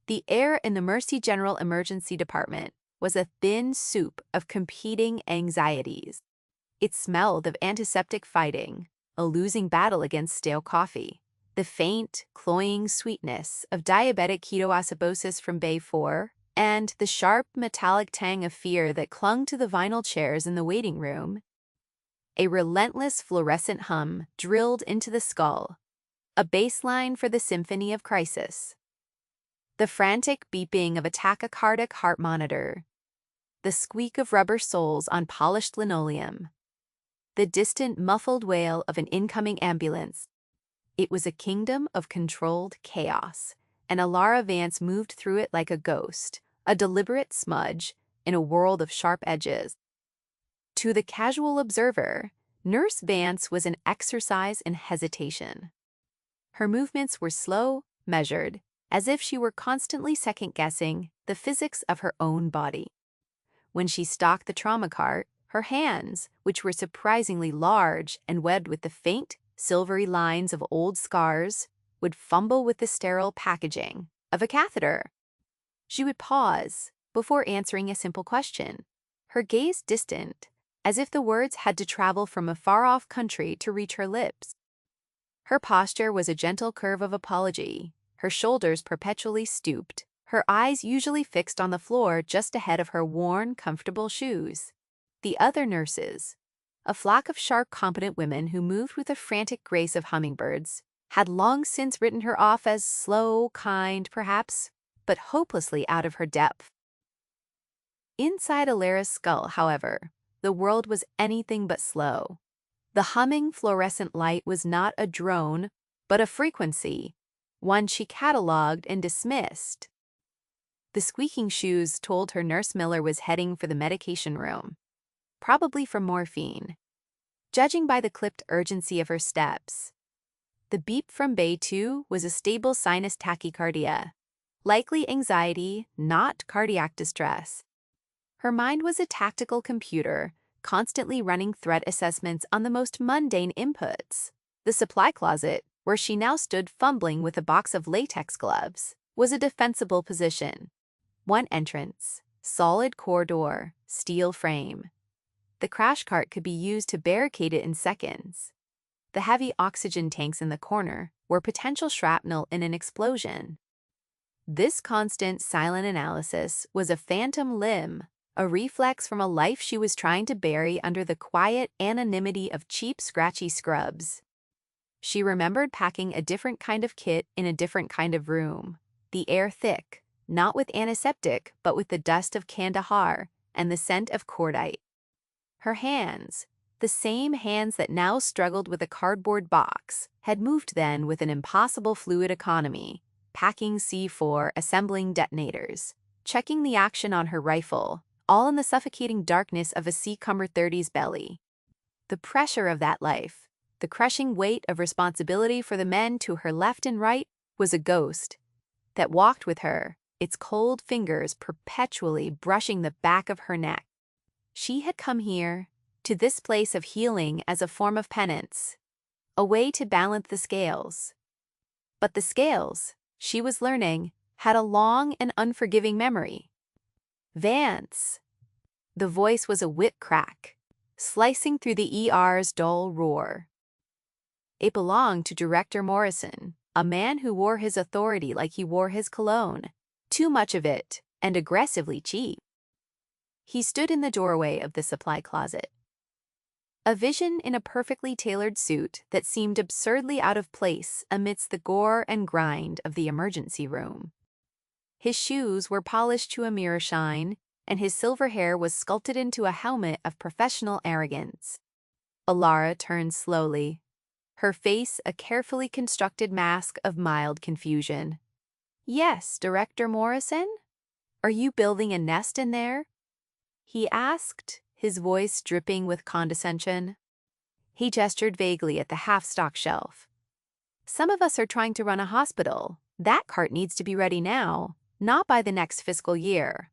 The air in the Mercy General Emergency Department was a thin soup of competing anxieties. It smelled of antiseptic fighting, a losing battle against stale coffee, the faint, cloying sweetness of diabetic ketoacidosis from Bay 4, and the sharp, metallic tang of fear that clung to the vinyl chairs in the waiting room. A relentless fluorescent hum drilled into the skull, a bass line for the symphony of crisis. The frantic beeping of a tachycardic heart monitor, the squeak of rubber soles on polished linoleum, the distant muffled wail of an incoming ambulance. It was a kingdom of controlled chaos, and Alara Vance moved through it like a ghost, a deliberate smudge in a world of sharp edges. To the casual observer, Nurse Vance was an exercise in hesitation. Her movements were slow, measured, as if she were constantly second-guessing the physics of her own body. When she stalked the trauma cart, her hands, which were surprisingly large and webbed with the faint, silvery lines of old scars, would fumble with the sterile packaging of a catheter. She would pause before answering a simple question, her gaze distant, as if the words had to travel from a far-off country to reach her lips. Her posture was a gentle curve of apology, her shoulders perpetually stooped, her eyes usually fixed on the floor just ahead of her worn, comfortable shoes. The other nurses, a flock of sharp, competent women who moved with the frantic grace of hummingbirds, had long since written her off as slow, kind, perhaps, but hopelessly out of her depth. Inside Alara's skull, however, the world was anything but slow. The humming fluorescent light was not a drone, but a frequency, one she cataloged and dismissed. The squeaking shoes told her Nurse Miller was heading for the medication room, probably for morphine, judging by the clipped urgency of her steps. The beep from Bay 2 was a stable sinus tachycardia, likely anxiety, not cardiac distress. Her mind was a tactical computer, constantly running threat assessments on the most mundane inputs. The supply closet, where she now stood fumbling with a box of latex gloves, was a defensible position. One entrance, solid core door, steel frame. The crash cart could be used to barricade it in seconds. The heavy oxygen tanks in the corner were potential shrapnel in an explosion. This constant, silent analysis was a phantom limb, a reflex from a life she was trying to bury under the quiet anonymity of cheap, scratchy scrubs. She remembered packing a different kind of kit in a different kind of room, the air thick, not with antiseptic, but with the dust of Kandahar and the scent of cordite. Her hands, the same hands that now struggled with a cardboard box, had moved then with an impossible fluid economy, packing C4, assembling detonators, checking the action on her rifle, all in the suffocating darkness of a Seacumber 30's belly. The pressure of that life, the crushing weight of responsibility for the men to her left and right, was a ghost that walked with her, its cold fingers perpetually brushing the back of her neck. She had come here, to this place of healing as a form of penance, a way to balance the scales. But the scales, she was learning, had a long and unforgiving memory. Vance. The voice was a whip crack, slicing through the ER's dull roar. It belonged to Director Morrison, a man who wore his authority like he wore his cologne, too much of it, and aggressively cheap. He stood in the doorway of the supply closet, a vision in a perfectly tailored suit that seemed absurdly out of place amidst the gore and grind of the emergency room. His shoes were polished to a mirror shine, and his silver hair was sculpted into a helmet of professional arrogance. Alara turned slowly, her face a carefully constructed mask of mild confusion. "Yes, Director Morrison? Are you building a nest in there?" he asked, his voice dripping with condescension. He gestured vaguely at the half-stock shelf. "Some of us are trying to run a hospital. That cart needs to be ready now, not by the next fiscal year."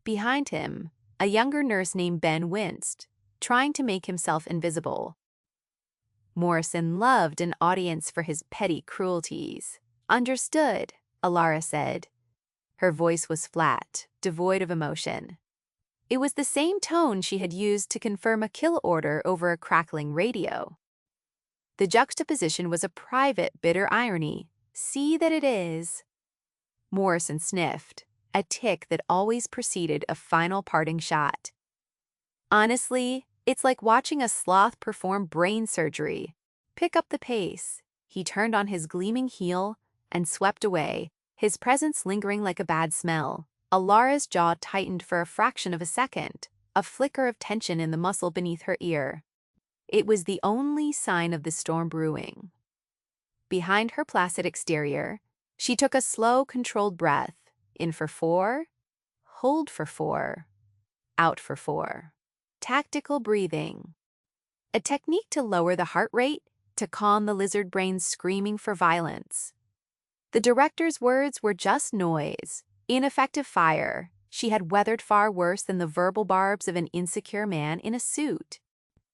Behind him, a younger nurse named Ben winced, trying to make himself invisible. Morrison loved an audience for his petty cruelties. "Understood," Alara said, Her voice was flat, devoid of emotion. It was the same tone she had used to confirm a kill order over a crackling radio. The juxtaposition was a private, bitter irony. See that it is. Morrison sniffed, a tic that always preceded a final parting shot. Honestly, it's like watching a sloth perform brain surgery. Pick up the pace. He turned on his gleaming heel and swept away, his presence lingering like a bad smell. Alara's jaw tightened for a fraction of a second, a flicker of tension in the muscle beneath her ear. It was the only sign of the storm brewing. Behind her placid exterior, she took a slow, controlled breath. In for 4, hold for 4, out for 4. Tactical breathing. A technique to lower the heart rate, to calm the lizard brain screaming for violence. The director's words were just noise, ineffective fire. She had weathered far worse than the verbal barbs of an insecure man in a suit.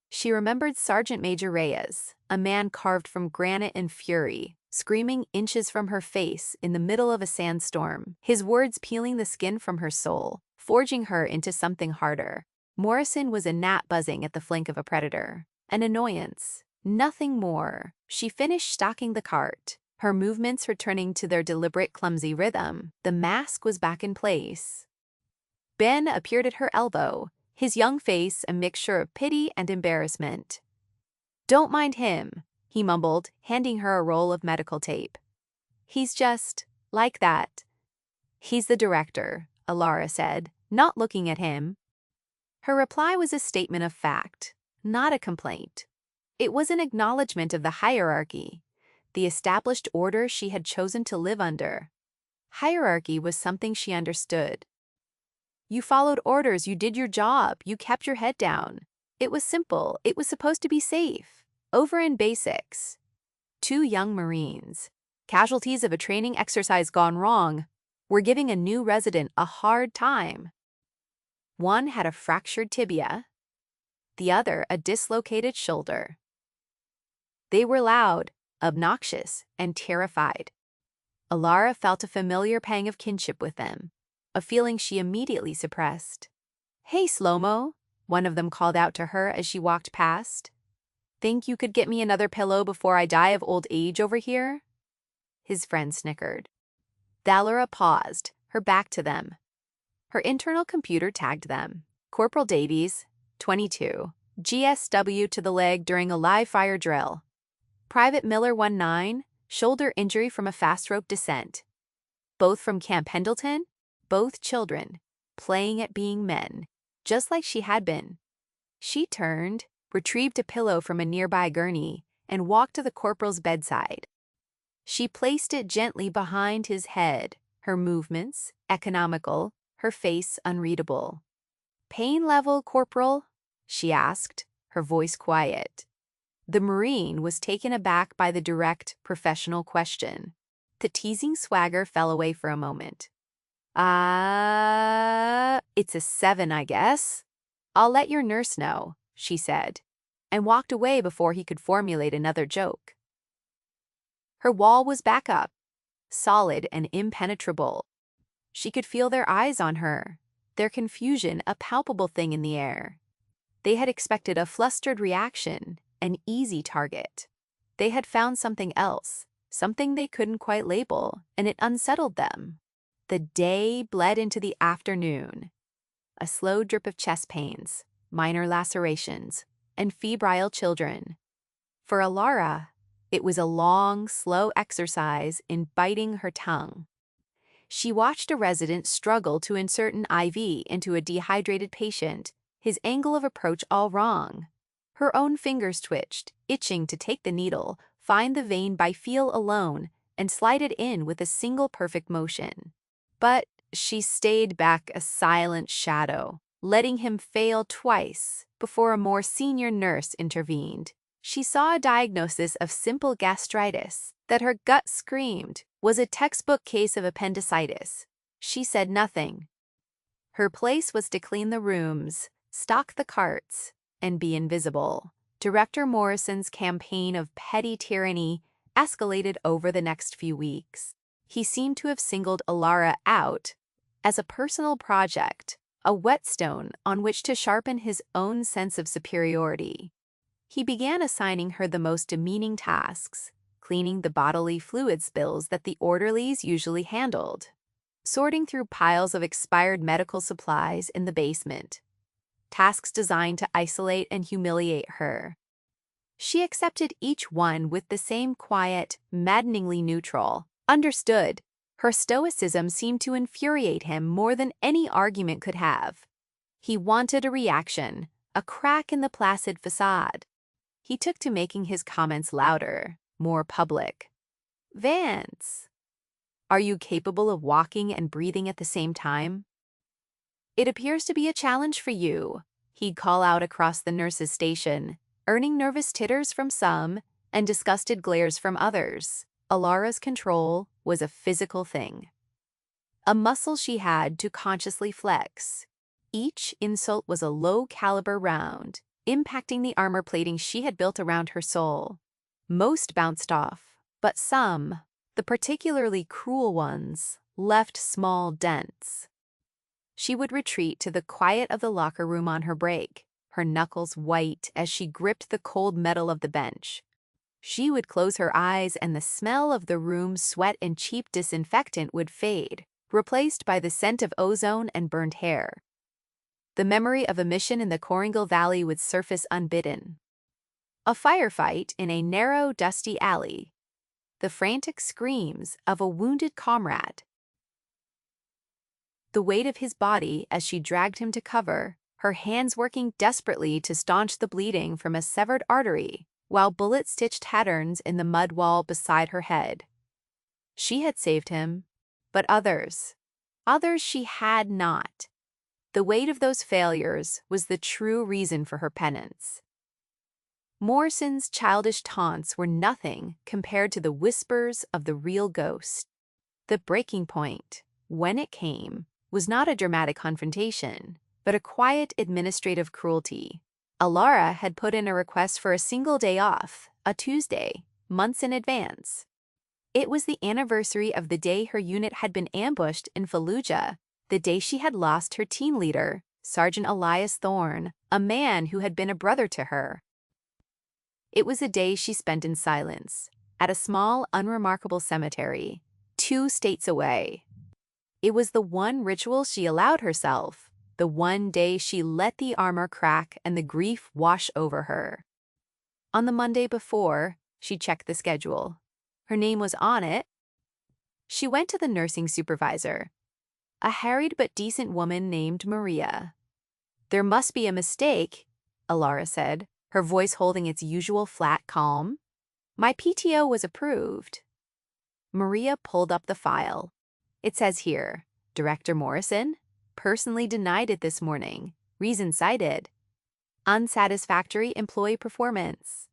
She remembered Sergeant Major Reyes, a man carved from granite and fury, screaming inches from her face in the middle of a sandstorm, his words peeling the skin from her soul, forging her into something harder. Morrison was a gnat buzzing at the flank of a predator. An annoyance. Nothing more. She finished stocking the cart, her movements returning to their deliberate, clumsy rhythm. The mask was back in place. Ben appeared at her elbow, his young face a mixture of pity and embarrassment. "Don't mind him," he mumbled, handing her a roll of medical tape. "He's just like that." "He's the director," Alara said, not looking at him. Her reply was a statement of fact, not a complaint. It was an acknowledgement of the hierarchy, the established order she had chosen to live under. Hierarchy was something she understood. You followed orders, you did your job, you kept your head down. It was simple, it was supposed to be safe. Over in basics. 2 young Marines, casualties of a training exercise gone wrong, were giving a new resident a hard time. One had a fractured tibia, the other a dislocated shoulder. They were loud, obnoxious, and terrified. Alara felt a familiar pang of kinship with them, a feeling she immediately suppressed. "Hey, Slow-Mo," one of them called out to her as she walked past. "Think you could get me another pillow before I die of old age over here?" His friend snickered. Alara paused, her back to them. Her internal computer tagged them. Corporal Davies, 22, GSW to the leg during a live fire drill. Private Miller 19, shoulder injury from a fast rope descent. Both from Camp Pendleton, both children, playing at being men, just like she had been. She turned, retrieved a pillow from a nearby gurney, and walked to the corporal's bedside. She placed it gently behind his head, her movements economical, her face unreadable. "Pain level, Corporal?" she asked, her voice quiet. The Marine was taken aback by the direct, professional question. The teasing swagger fell away for a moment. It's a 7, I guess. I'll let your nurse know," she said, and walked away before he could formulate another joke. Her wall was back up, solid and impenetrable. She could feel their eyes on her, their confusion a palpable thing in the air. They had expected a flustered reaction, an easy target. They had found something else, something they couldn't quite label, and it unsettled them. The day bled into the afternoon. A slow drip of chest pains, minor lacerations, and febrile children. For Alara, it was a long, slow exercise in biting her tongue. She watched a resident struggle to insert an IV into a dehydrated patient, his angle of approach all wrong. Her own fingers twitched, itching to take the needle, find the vein by feel alone, and slide it in with a single perfect motion. But she stayed back a silent shadow, letting him fail twice before a more senior nurse intervened. She saw a diagnosis of simple gastritis that her gut screamed was a textbook case of appendicitis. She said nothing. Her place was to clean the rooms, stock the carts, and be invisible. Director Morrison's campaign of petty tyranny escalated over the next few weeks. He seemed to have singled Alara out as a personal project, a whetstone on which to sharpen his own sense of superiority. He began assigning her the most demeaning tasks, cleaning the bodily fluid spills that the orderlies usually handled, sorting through piles of expired medical supplies in the basement, tasks designed to isolate and humiliate her. She accepted each one with the same quiet, maddeningly neutral, understood. Her stoicism seemed to infuriate him more than any argument could have. He wanted a reaction, a crack in the placid facade. He took to making his comments louder, more public. "Vance, are you capable of walking and breathing at the same time? It appears to be a challenge for you," he'd call out across the nurses' station, earning nervous titters from some and disgusted glares from others. Alara's control was a physical thing, a muscle she had to consciously flex. Each insult was a low-caliber round, impacting the armor plating she had built around her soul. Most bounced off, but some, the particularly cruel ones, left small dents. She would retreat to the quiet of the locker room on her break, her knuckles white as she gripped the cold metal of the bench. She would close her eyes and the smell of the room's sweat and cheap disinfectant would fade, replaced by the scent of ozone and burned hair. The memory of a mission in the Koringal Valley would surface unbidden. A firefight in a narrow, dusty alley. The frantic screams of a wounded comrade. The weight of his body as she dragged him to cover, her hands working desperately to staunch the bleeding from a severed artery, while bullets stitched patterns in the mud wall beside her head. She had saved him, but others she had not. The weight of those failures was the true reason for her penance. Morrison's childish taunts were nothing compared to the whispers of the real ghost. The breaking point, when it came, was not a dramatic confrontation, but a quiet administrative cruelty. Alara had put in a request for a single day off, a Tuesday, months in advance. It was the anniversary of the day her unit had been ambushed in Fallujah, the day she had lost her team leader, Sergeant Elias Thorne, a man who had been a brother to her. It was a day she spent in silence, at a small, unremarkable cemetery, 2 states away. It was the one ritual she allowed herself, the one day she let the armor crack and the grief wash over her. On the Monday before, she checked the schedule. Her name was on it. She went to the nursing supervisor, a harried but decent woman named Maria. "There must be a mistake," Alara said, her voice holding its usual flat calm. "My PTO was approved." Maria pulled up the file. "It says here, Director Morrison personally denied it this morning. Reason cited: unsatisfactory employee performance."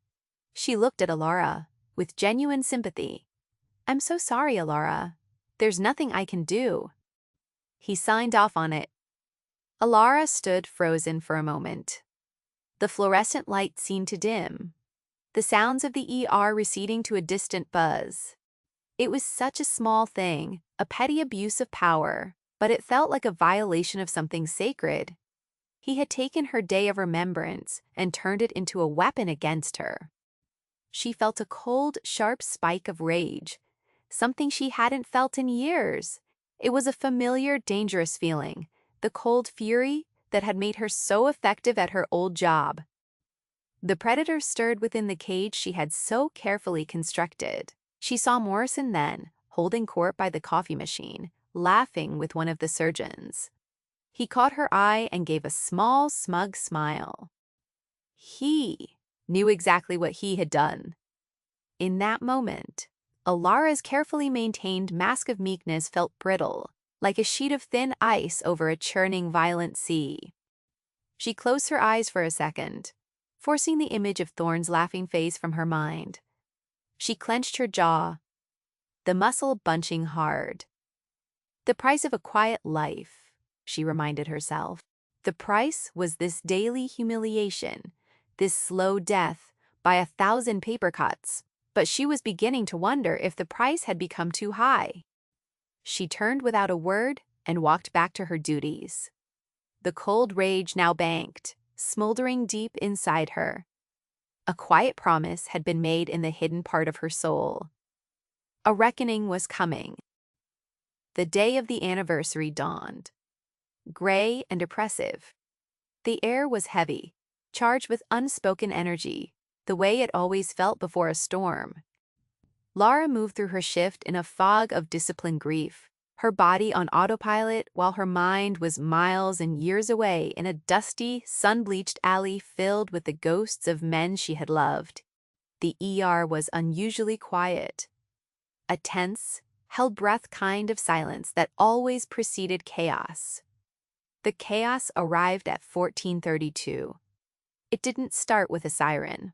She looked at Alara with genuine sympathy. "I'm so sorry, Alara. There's nothing I can do." He signed off on it. Alara stood frozen for a moment. The fluorescent light seemed to dim, the sounds of the ER receding to a distant buzz. It was such a small thing, a petty abuse of power, but it felt like a violation of something sacred. He had taken her day of remembrance and turned it into a weapon against her. She felt a cold, sharp spike of rage, something she hadn't felt in years. It was a familiar, dangerous feeling, the cold fury that had made her so effective at her old job. The predator stirred within the cage she had so carefully constructed. She saw Morrison then, holding court by the coffee machine, laughing with one of the surgeons. He caught her eye and gave a small, smug smile. He knew exactly what he had done. In that moment, Alara's carefully maintained mask of meekness felt brittle, like a sheet of thin ice over a churning, violent sea. She closed her eyes for a second, forcing the image of Thorne's laughing face from her mind. She clenched her jaw, the muscle bunching hard. The price of a quiet life, she reminded herself. The price was this daily humiliation, this slow death by 1,000 paper cuts, but she was beginning to wonder if the price had become too high. She turned without a word and walked back to her duties. The cold rage now banked, smoldering deep inside her. A quiet promise had been made in the hidden part of her soul. A reckoning was coming. The day of the anniversary dawned. Gray and oppressive. The air was heavy, charged with unspoken energy, the way it always felt before a storm. Lara moved through her shift in a fog of disciplined grief, her body on autopilot while her mind was miles and years away in a dusty, sun-bleached alley filled with the ghosts of men she had loved. The ER was unusually quiet. A tense, held-breath kind of silence that always preceded chaos. The chaos arrived at 14:32. It didn't start with a siren.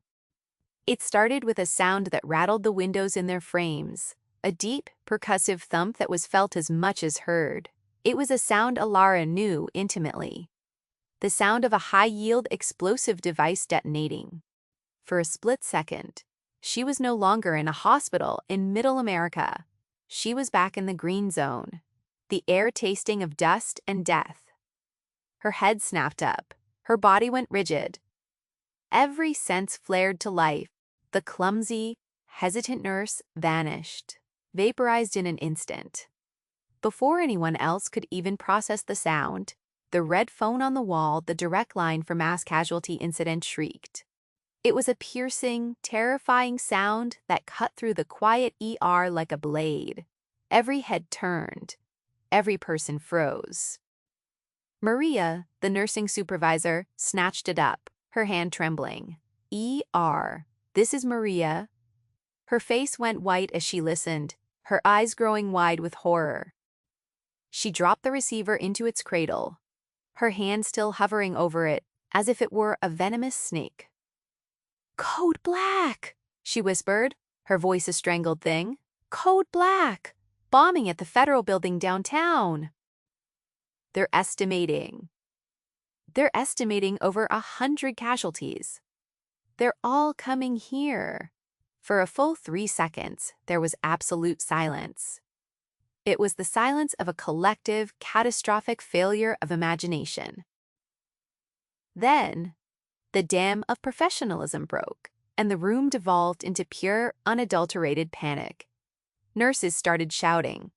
It started with a sound that rattled the windows in their frames, a deep, percussive thump that was felt as much as heard. It was a sound Alara knew intimately. The sound of a high-yield explosive device detonating. For a split second, she was no longer in a hospital in Middle America. She was back in the green zone, the air tasting of dust and death. Her head snapped up. Her body went rigid. Every sense flared to life. The clumsy, hesitant nurse vanished, vaporized in an instant. Before anyone else could even process the sound, the red phone on the wall, the direct line for mass casualty incident, shrieked. It was a piercing, terrifying sound that cut through the quiet ER like a blade. Every head turned. Every person froze. Maria, the nursing supervisor, snatched it up, her hand trembling. ER. This is Maria. Her face went white as she listened, her eyes growing wide with horror. She dropped the receiver into its cradle, her hand still hovering over it, as if it were a venomous snake. "Code Black," she whispered, her voice a strangled thing. "Code Black! Bombing at the federal building downtown." They're estimating over 100 casualties. They're all coming here. For a full 3 seconds, there was absolute silence. It was the silence of a collective, catastrophic failure of imagination. Then, the dam of professionalism broke, and the room devolved into pure, unadulterated panic. Nurses started shouting.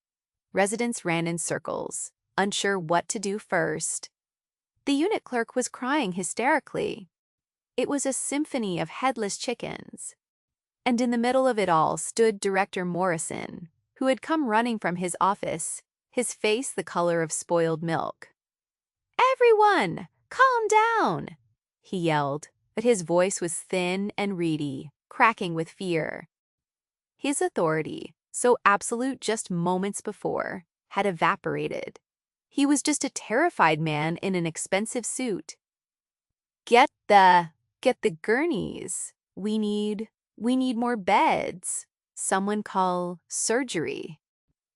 Residents ran in circles, unsure what to do first. The unit clerk was crying hysterically. It was a symphony of headless chickens. And in the middle of it all stood Director Morrison, who had come running from his office, his face the color of spoiled milk. "Everyone, calm down," he yelled, but his voice was thin and reedy, cracking with fear. His authority, so absolute just moments before, had evaporated. He was just a terrified man in an expensive suit. Get the gurneys. We need more beds. Someone call surgery.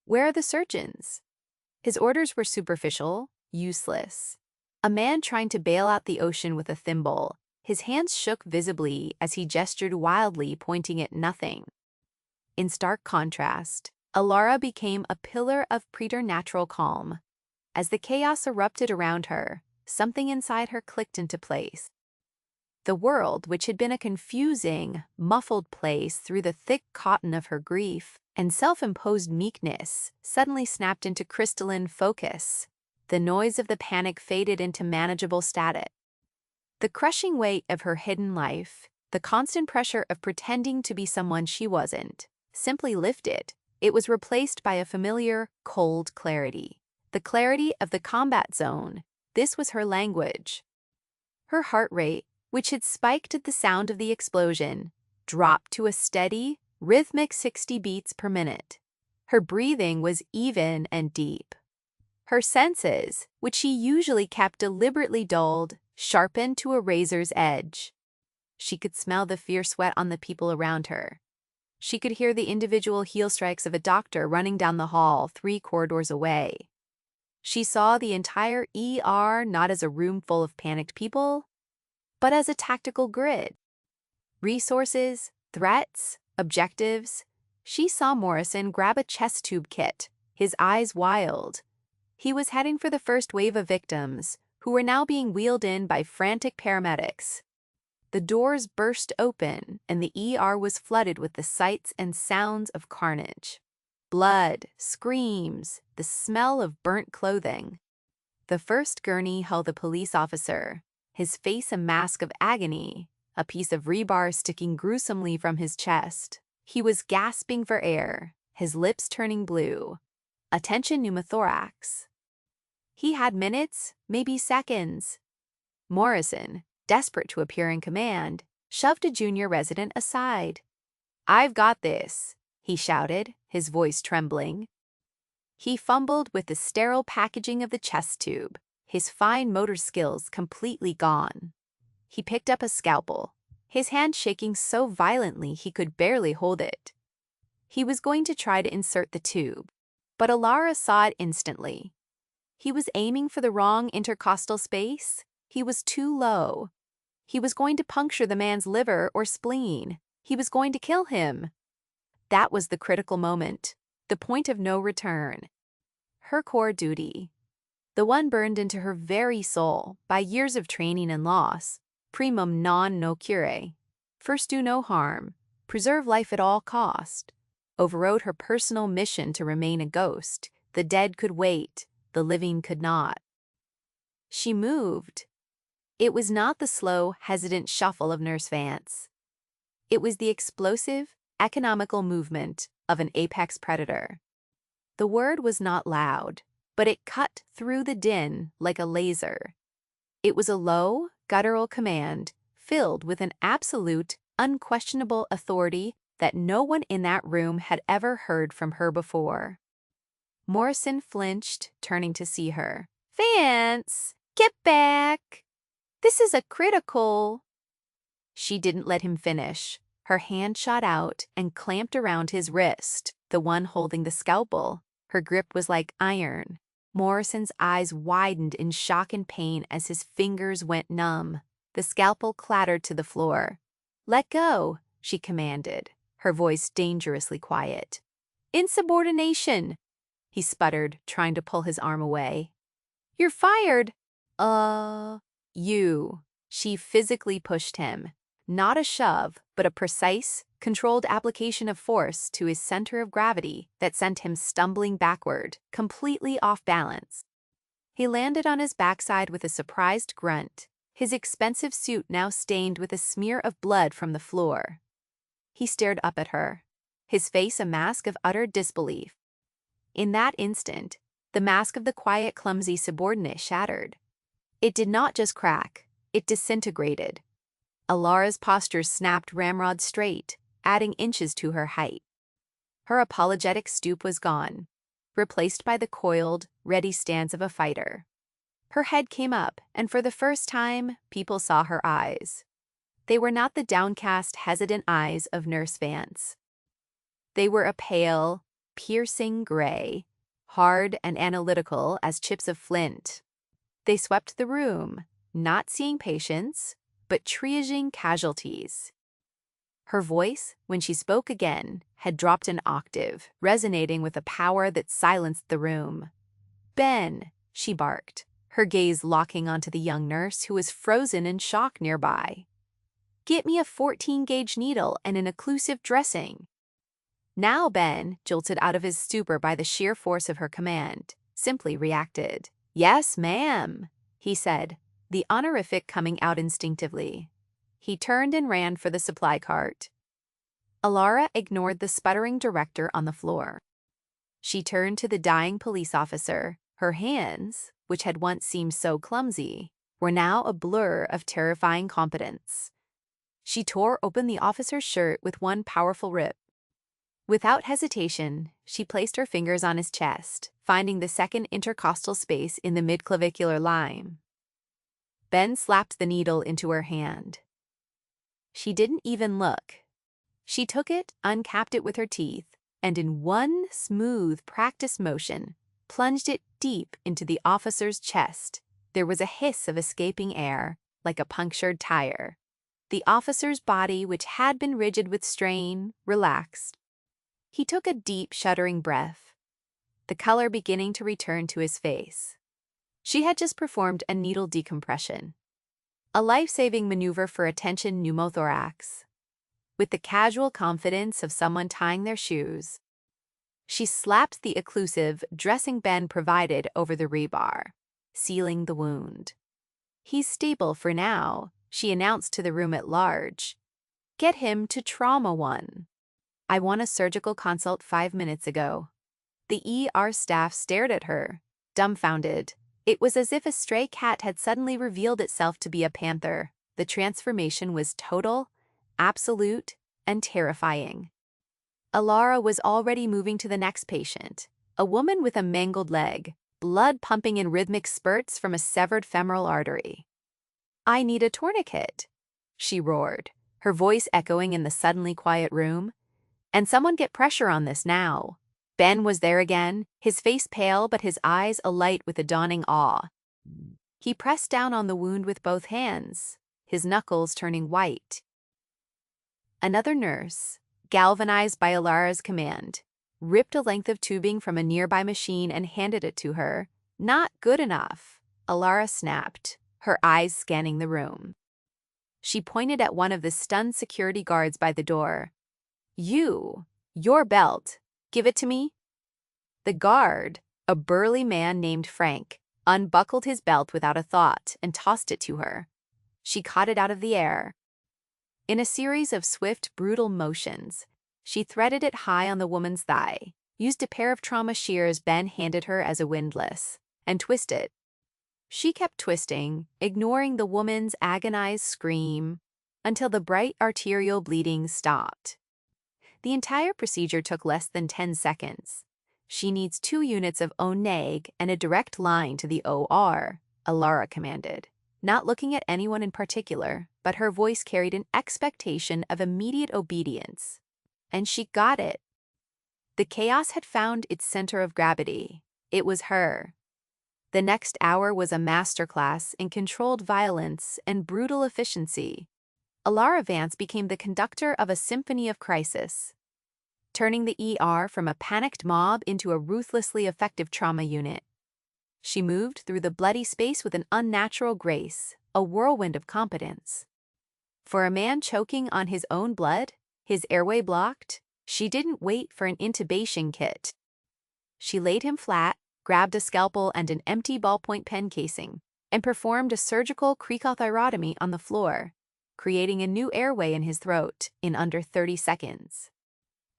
Where are the surgeons?" His orders were superficial, useless. A man trying to bail out the ocean with a thimble. His hands shook visibly as he gestured wildly, pointing at nothing. In stark contrast, Alara became a pillar of preternatural calm. As the chaos erupted around her, something inside her clicked into place. The world, which had been a confusing, muffled place through the thick cotton of her grief and self-imposed meekness, suddenly snapped into crystalline focus. The noise of the panic faded into manageable static. The crushing weight of her hidden life, the constant pressure of pretending to be someone she wasn't, simply lifted. It was replaced by a familiar, cold clarity. The clarity of the combat zone. This was her language. Her heart rate, which had spiked at the sound of the explosion, dropped to a steady, rhythmic 60 beats per minute. Her breathing was even and deep. Her senses, which she usually kept deliberately dulled, sharpened to a razor's edge. She could smell the fierce sweat on the people around her. She could hear the individual heel strikes of a doctor running down the hall 3 corridors away. She saw the entire ER not as a room full of panicked people, but as a tactical grid. Resources, threats, objectives. She saw Morrison grab a chest tube kit, his eyes wild. He was heading for the first wave of victims, who were now being wheeled in by frantic paramedics. The doors burst open, and the ER was flooded with the sights and sounds of carnage. Blood, screams, the smell of burnt clothing. The first gurney held a police officer, his face a mask of agony, a piece of rebar sticking gruesomely from his chest. He was gasping for air, his lips turning blue. Attention pneumothorax. He had minutes, maybe seconds. Morrison, desperate to appear in command, shoved a junior resident aside. "I've got this," he shouted, his voice trembling. He fumbled with the sterile packaging of the chest tube, his fine motor skills completely gone. He picked up a scalpel, his hand shaking so violently he could barely hold it. He was going to try to insert the tube, but Alara saw it instantly. He was aiming for the wrong intercostal space. He was too low. He was going to puncture the man's liver or spleen. He was going to kill him. That was the critical moment, the point of no return. Her core duty, the one burned into her very soul by years of training and loss, primum non nocere, first do no harm, preserve life at all cost, overrode her personal mission to remain a ghost. The dead could wait, the living could not. She moved. It was not the slow, hesitant shuffle of Nurse Vance. It was the explosive, economical movement of an apex predator. The word was not loud, but it cut through the din like a laser. It was a low, guttural command filled with an absolute, unquestionable authority that no one in that room had ever heard from her before. Morrison flinched, turning to see her. "Vance, get back! This is a critical." She didn't let him finish. Her hand shot out and clamped around his wrist, the one holding the scalpel. Her grip was like iron. Morrison's eyes widened in shock and pain as his fingers went numb. The scalpel clattered to the floor. "Let go," she commanded, her voice dangerously quiet. "Insubordination," he sputtered, trying to pull his arm away. "You're fired." You." She physically pushed him. Not a shove, but a precise, controlled application of force to his center of gravity that sent him stumbling backward, completely off balance. He landed on his backside with a surprised grunt, his expensive suit now stained with a smear of blood from the floor. He stared up at her, his face a mask of utter disbelief. In that instant, the mask of the quiet, clumsy subordinate shattered. It did not just crack, it disintegrated. Alara's posture snapped ramrod straight, adding inches to her height. Her apologetic stoop was gone, replaced by the coiled, ready stance of a fighter. Her head came up, and for the first time, people saw her eyes. They were not the downcast, hesitant eyes of Nurse Vance. They were a pale, piercing gray, hard and analytical as chips of flint. They swept the room, not seeing patients, but triaging casualties. Her voice, when she spoke again, had dropped an octave, resonating with a power that silenced the room. "Ben," she barked, her gaze locking onto the young nurse who was frozen in shock nearby. "Get me a 14-gauge needle and an occlusive dressing." Now Ben, jolted out of his stupor by the sheer force of her command, simply reacted. "Yes, ma'am," he said, the honorific coming out instinctively. He turned and ran for the supply cart. Alara ignored the sputtering director on the floor. She turned to the dying police officer. Her hands, which had once seemed so clumsy, were now a blur of terrifying competence. She tore open the officer's shirt with one powerful rip. Without hesitation, she placed her fingers on his chest, finding the second intercostal space in the midclavicular line. Ben slapped the needle into her hand. She didn't even look. She took it, uncapped it with her teeth, and in one smooth, practiced motion, plunged it deep into the officer's chest. There was a hiss of escaping air, like a punctured tire. The officer's body, which had been rigid with strain, relaxed. He took a deep, shuddering breath. the color beginning to return to his face. She had just performed a needle decompression, a life-saving maneuver for a tension pneumothorax. With the casual confidence of someone tying their shoes, she slapped the occlusive dressing band provided over the rebar, sealing the wound. "He's stable for now," she announced to the room at large. "Get him to Trauma 1. I won a surgical consult 5 minutes ago." The ER staff stared at her, dumbfounded. It was as if a stray cat had suddenly revealed itself to be a panther. The transformation was total, absolute, and terrifying. Alara was already moving to the next patient, a woman with a mangled leg, blood pumping in rhythmic spurts from a severed femoral artery. "I need a tourniquet," she roared, her voice echoing in the suddenly quiet room. "And someone get pressure on this now." Ben was there again, his face pale but his eyes alight with a dawning awe. He pressed down on the wound with both hands, his knuckles turning white. Another nurse, galvanized by Alara's command, ripped a length of tubing from a nearby machine and handed it to her. "Not good enough," Alara snapped, her eyes scanning the room. She pointed at one of the stunned security guards by the door. Your belt. Give it to me." The guard, a burly man named Frank, unbuckled his belt without a thought and tossed it to her. She caught it out of the air. In a series of swift, brutal motions, she threaded it high on the woman's thigh, used a pair of trauma shears Ben handed her as a windlass, and twisted. She kept twisting, ignoring the woman's agonized scream, until the bright arterial bleeding stopped. The entire procedure took less than 10 seconds. "She needs 2 units of ONEG and a direct line to the OR, Alara commanded, not looking at anyone in particular, but her voice carried an expectation of immediate obedience. And she got it. The chaos had found its center of gravity. It was her. The next hour was a masterclass in controlled violence and brutal efficiency. Alara Vance became the conductor of a symphony of crisis, turning the ER from a panicked mob into a ruthlessly effective trauma unit. She moved through the bloody space with an unnatural grace, a whirlwind of competence. For a man choking on his own blood, his airway blocked, she didn't wait for an intubation kit. She laid him flat, grabbed a scalpel and an empty ballpoint pen casing, and performed a surgical cricothyrotomy on the floor, creating a new airway in his throat in under 30 seconds.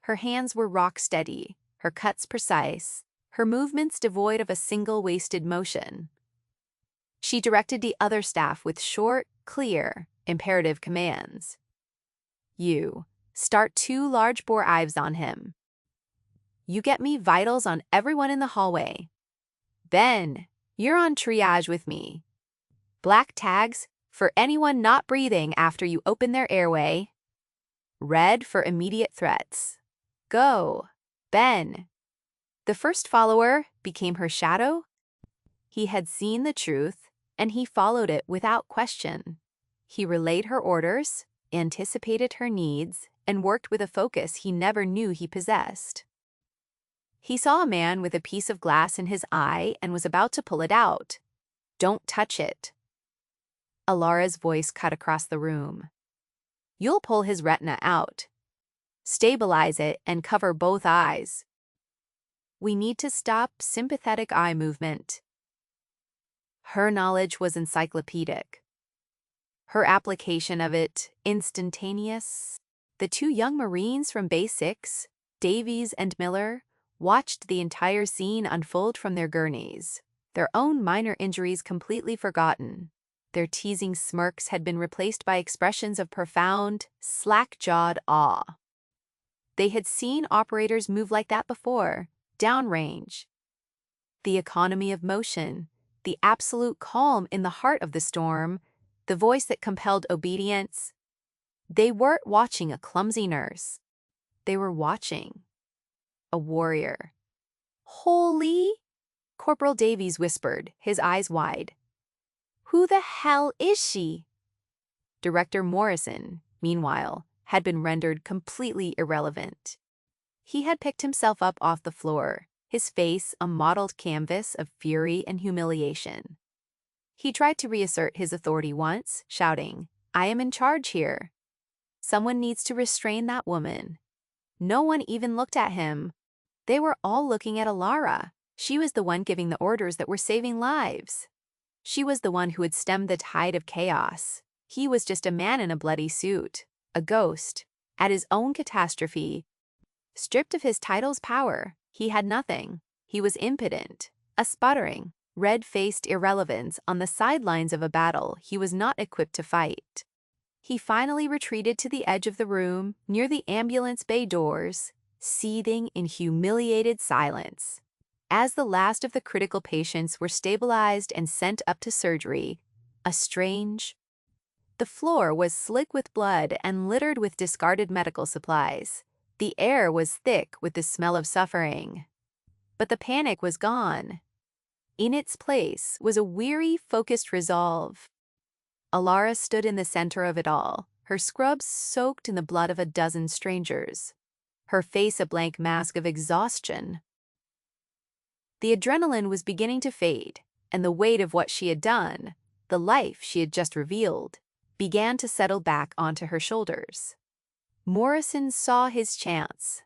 Her hands were rock steady, her cuts precise, her movements devoid of a single wasted motion. She directed the other staff with short, clear, imperative commands. "You, start 2 large-bore IVs on him. You get me vitals on everyone in the hallway. Ben, you're on triage with me. Black tags for anyone not breathing after you open their airway. Red for immediate threats. Go, Ben." The first follower became her shadow. He had seen the truth, and he followed it without question. He relayed her orders, anticipated her needs, and worked with a focus he never knew he possessed. He saw a man with a piece of glass in his eye and was about to pull it out. "Don't touch it." Alara's voice cut across the room. "You'll pull his retina out. Stabilize it and cover both eyes. We need to stop sympathetic eye movement." Her knowledge was encyclopedic. Her application of it instantaneous. The 2 young Marines from Base 6, Davies and Miller, watched the entire scene unfold from their gurneys, their own minor injuries completely forgotten. Their teasing smirks had been replaced by expressions of profound, slack-jawed awe. They had seen operators move like that before, downrange. The economy of motion, the absolute calm in the heart of the storm, the voice that compelled obedience. They weren't watching a clumsy nurse. They were watching a warrior. "Holy," Corporal Davies whispered, his eyes wide. "Who the hell is she?" Director Morrison, meanwhile, had been rendered completely irrelevant. He had picked himself up off the floor, his face a mottled canvas of fury and humiliation. He tried to reassert his authority once, shouting, "I am in charge here. Someone needs to restrain that woman." No one even looked at him. They were all looking at Alara. She was the one giving the orders that were saving lives. She was the one who had stemmed the tide of chaos. He was just a man in a bloody suit, a ghost, at his own catastrophe. Stripped of his title's power, he had nothing. He was impotent, a sputtering, red-faced irrelevance on the sidelines of a battle he was not equipped to fight. He finally retreated to the edge of the room, near the ambulance bay doors, seething in humiliated silence. As the last of the critical patients were stabilized and sent up to surgery, the floor was slick with blood and littered with discarded medical supplies. The air was thick with the smell of suffering. But the panic was gone. In its place was a weary, focused resolve. Alara stood in the center of it all, her scrubs soaked in the blood of a dozen strangers, her face a blank mask of exhaustion. The adrenaline was beginning to fade, and the weight of what she had done, the life she had just revealed, began to settle back onto her shoulders. Morrison saw his chance.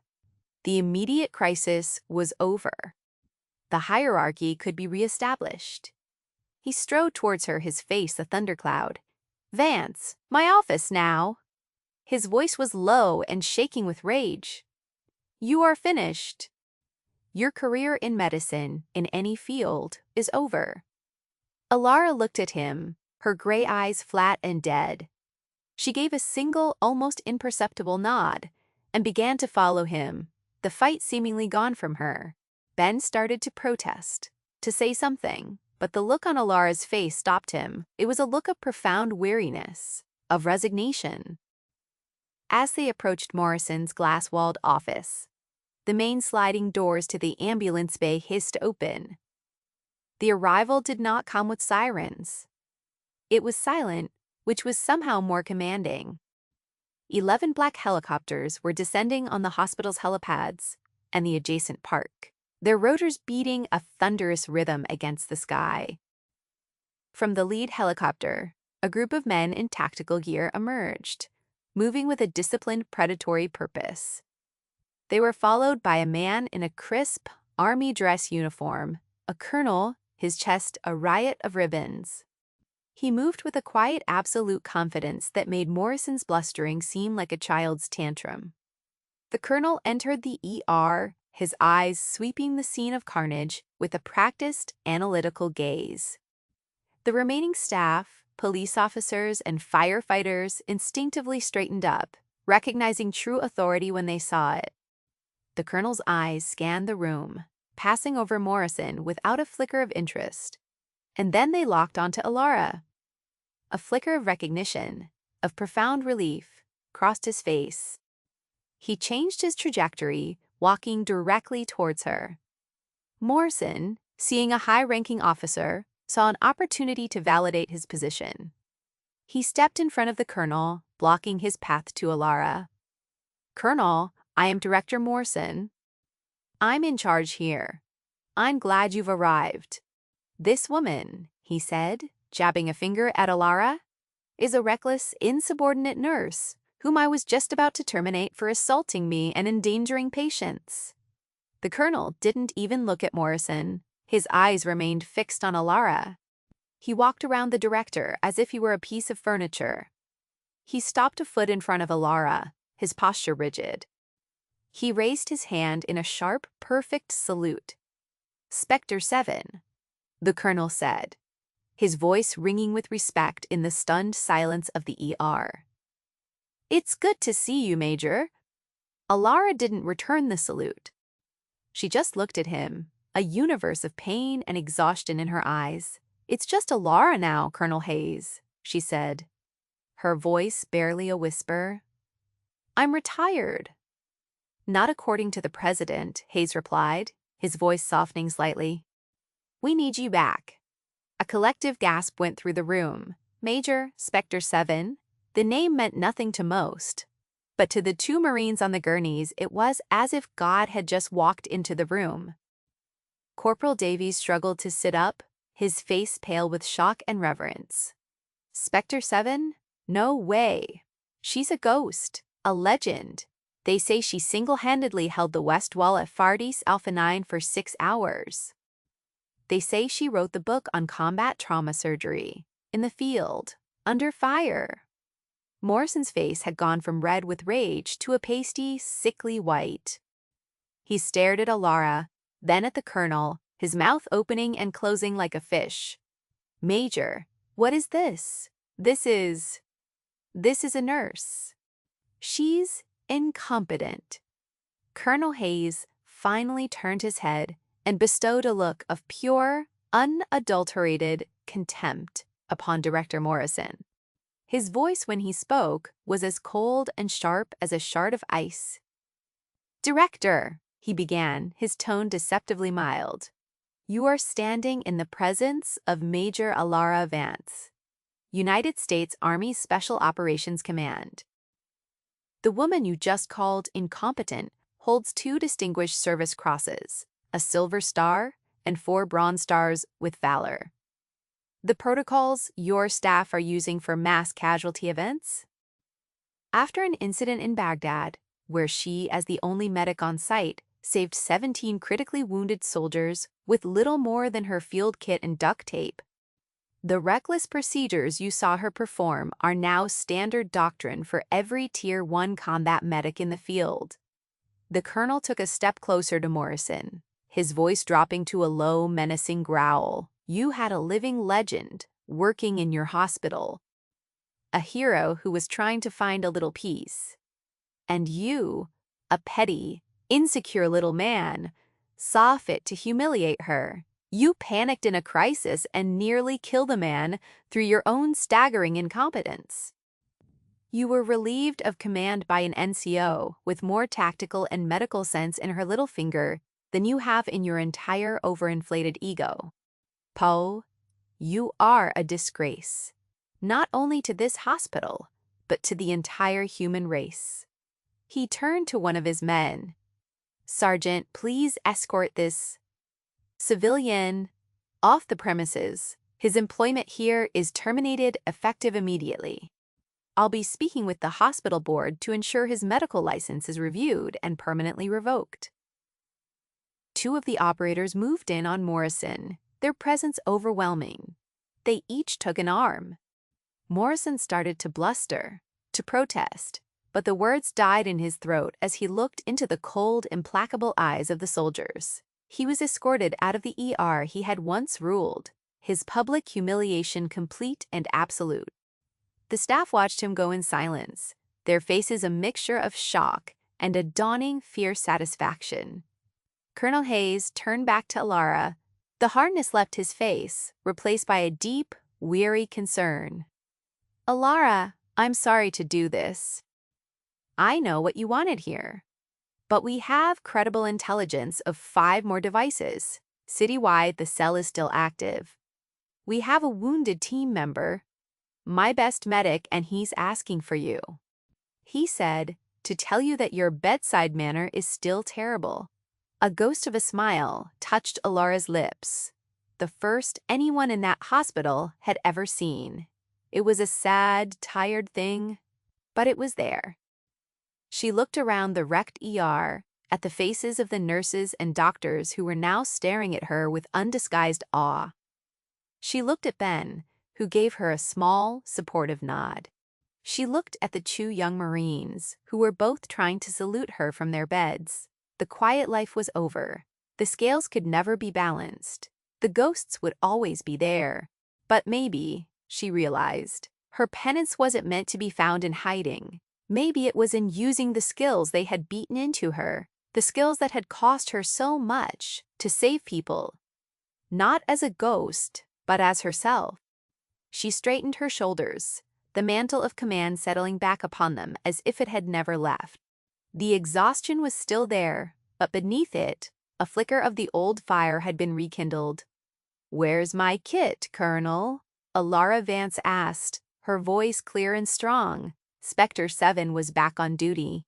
The immediate crisis was over. The hierarchy could be reestablished. He strode towards her, his face a thundercloud. "Vance, my office now." His voice was low and shaking with rage. "You are finished. Your career in medicine, in any field, is over." Alara looked at him, her gray eyes flat and dead. She gave a single, almost imperceptible nod, and began to follow him, the fight seemingly gone from her. Ben started to protest, to say something, but the look on Alara's face stopped him. It was a look of profound weariness, of resignation. As they approached Morrison's glass-walled office, the main sliding doors to the ambulance bay hissed open. The arrival did not come with sirens. It was silent, which was somehow more commanding. 11 black helicopters were descending on the hospital's helipads and the adjacent park, their rotors beating a thunderous rhythm against the sky. From the lead helicopter, a group of men in tactical gear emerged, moving with a disciplined predatory purpose. They were followed by a man in a crisp, army dress uniform, a colonel, his chest a riot of ribbons. He moved with a quiet, absolute confidence that made Morrison's blustering seem like a child's tantrum. The colonel entered the ER, his eyes sweeping the scene of carnage with a practiced, analytical gaze. The remaining staff, police officers, and firefighters instinctively straightened up, recognizing true authority when they saw it. The colonel's eyes scanned the room, passing over Morrison without a flicker of interest, and then they locked onto Alara. A flicker of recognition, of profound relief, crossed his face. He changed his trajectory, walking directly towards her. Morrison, seeing a high-ranking officer, saw an opportunity to validate his position. He stepped in front of the colonel, blocking his path to Alara. "Colonel, I am Director Morrison. I'm in charge here. I'm glad you've arrived. This woman," he said, jabbing a finger at Alara, "is a reckless, insubordinate nurse whom I was just about to terminate for assaulting me and endangering patients." The colonel didn't even look at Morrison. His eyes remained fixed on Alara. He walked around the director as if he were a piece of furniture. He stopped a foot in front of Alara, his posture rigid. He raised his hand in a sharp, perfect salute. "Specter-Seven," the colonel said, his voice ringing with respect in the stunned silence of the ER. "It's good to see you, Major." Alara didn't return the salute. She just looked at him, a universe of pain and exhaustion in her eyes. "It's just Alara now, Colonel Hayes," she said, her voice barely a whisper. "I'm retired." "Not according to the president," Hayes replied, his voice softening slightly. "We need you back." A collective gasp went through the room. Major, Specter-Seven. The name meant nothing to most, but to the two Marines on the gurneys it was as if God had just walked into the room. Corporal Davies struggled to sit up, his face pale with shock and reverence. Specter-Seven? No way. She's a ghost, a legend. They say she single-handedly held the West Wall at Fardis Alpha 9 for 6 hours. They say she wrote the book on combat trauma surgery, in the field, under fire. Morrison's face had gone from red with rage to a pasty, sickly white. He stared at Alara, then at the colonel, his mouth opening and closing like a fish. Major, what is this? This is a nurse. She's incompetent. Colonel Hayes finally turned his head and bestowed a look of pure, unadulterated contempt upon Director Morrison. His voice when he spoke was as cold and sharp as a shard of ice. "Director," he began, his tone deceptively mild, "you are standing in the presence of Major Alara Vance, United States Army Special Operations Command. The woman you just called incompetent holds 2 Distinguished Service Crosses, a Silver Star, and 4 Bronze Stars with Valor. The protocols your staff are using for mass casualty events? After an incident in Baghdad, where she, as the only medic on site, saved 17 critically wounded soldiers with little more than her field kit and duct tape, the reckless procedures you saw her perform are now standard doctrine for every Tier 1 combat medic in the field." The colonel took a step closer to Morrison, his voice dropping to a low, menacing growl. "You had a living legend working in your hospital, a hero who was trying to find a little peace. And you, a petty, insecure little man, saw fit to humiliate her. You panicked in a crisis and nearly killed a man through your own staggering incompetence. You were relieved of command by an NCO with more tactical and medical sense in her little finger than you have in your entire overinflated ego. Poe, you are a disgrace, not only to this hospital, but to the entire human race." He turned to one of his men. "Sergeant, please escort this civilian off the premises. His employment here is terminated effective immediately. I'll be speaking with the hospital board to ensure his medical license is reviewed and permanently revoked." 2 of the operators moved in on Morrison, their presence overwhelming. They each took an arm. Morrison started to bluster, to protest, but the words died in his throat as he looked into the cold, implacable eyes of the soldiers. He was escorted out of the ER he had once ruled, his public humiliation complete and absolute. The staff watched him go in silence, their faces a mixture of shock and a dawning fierce satisfaction. Colonel Hayes turned back to Alara. The hardness left his face, replaced by a deep, weary concern. "Alara, I'm sorry to do this. I know what you wanted here. But we have credible intelligence of 5 more devices. Citywide, the cell is still active. We have a wounded team member, my best medic, and he's asking for you. He said to tell you that your bedside manner is still terrible." A ghost of a smile touched Alara's lips, the first anyone in that hospital had ever seen. It was a sad, tired thing, but it was there. She looked around the wrecked ER, at the faces of the nurses and doctors who were now staring at her with undisguised awe. She looked at Ben, who gave her a small, supportive nod. She looked at the 2 young Marines, who were both trying to salute her from their beds. The quiet life was over. The scales could never be balanced. The ghosts would always be there. But maybe, she realized, her penance wasn't meant to be found in hiding. Maybe it was in using the skills they had beaten into her, the skills that had cost her so much, to save people. Not as a ghost, but as herself. She straightened her shoulders, the mantle of command settling back upon them as if it had never left. The exhaustion was still there, but beneath it, a flicker of the old fire had been rekindled. "Where's my kit, Colonel?" Alara Vance asked, her voice clear and strong. Specter-Seven was back on duty.